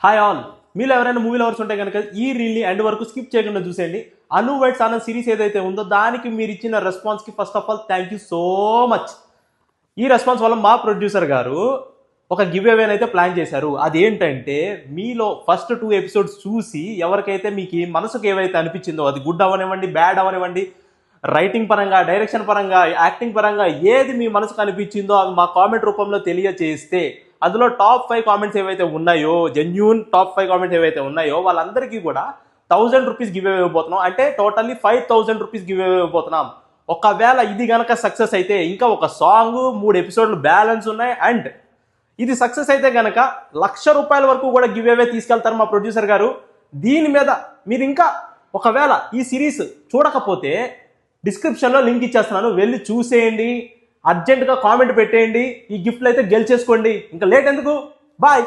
Hi all, మీరు ఎవరైనా movie lovers ఉంటే కనుక ఈ రీల్ని ఎండ్ వరకు స్కిప్ చేయకుండా చూసేయండి. అను వైట్స్ అన్న సిరీస్ ఏదైతే ఉందో దానికి మీరు ఇచ్చిన రెస్పాన్స్కి first of all thank you so much. ఈ రెస్పాన్స్ వల్ల మా ప్రొడ్యూసర్ గారు ఒక గివ్ అవేని అయితే ప్లాన్ చేశారు. అదేంటంటే మీలో ఫస్ట్ 2 ఎపిసోడ్స్ చూసి ఎవరికైతే మీకు మనసుకు ఏవైతే అనిపించిందో, అది గుడ్ అవనివ్వండి, బ్యాడ్ అవనివ్వండి, రైటింగ్ పరంగా, డైరెక్షన్ పరంగా, యాక్టింగ్ పరంగా ఏది మీ మనసుకు అనిపించిందో అవి మా కామెంట్ రూపంలో తెలియజేస్తే అందులో టాప్ 5 కామెంట్స్ ఏవైతే ఉన్నాయో, జెన్యూన్ టాప్ 5 కామెంట్స్ ఏవైతే ఉన్నాయో వాళ్ళందరికీ కూడా 1000 రూపీస్ గివ్ అవే ఇవ్వబోతున్నాం. అంటే టోటల్లీ 5000 రూపీస్ గివ్ అవే ఇవ్వబోతున్నాం. ఒకవేళ ఇది గనక సక్సెస్ అయితే ఇంకా ఒక సాంగ్, 3 ఎపిసోడ్లు బ్యాలెన్స్ ఉన్నాయి. అండ్ ఇది సక్సెస్ అయితే గనక ₹1,00,000 వరకు కూడా గివ్ అవే తీసుకెళ్తారు మా ప్రొడ్యూసర్ గారు. దీని మీద మీరు ఇంకా ఒకవేళ ఈ సిరీస్ చూడకపోతే డిస్క్రిప్షన్లో లింక్ ఇచ్చేస్తున్నాను, వెళ్ళి చూసేయండి. అర్జెంటుగా కామెంట్ పెట్టేయండి, ఈ గిఫ్ట్లు అయితే గెలిచేసుకోండి. ఇంకా లేట్ ఎందుకు, బాయ్.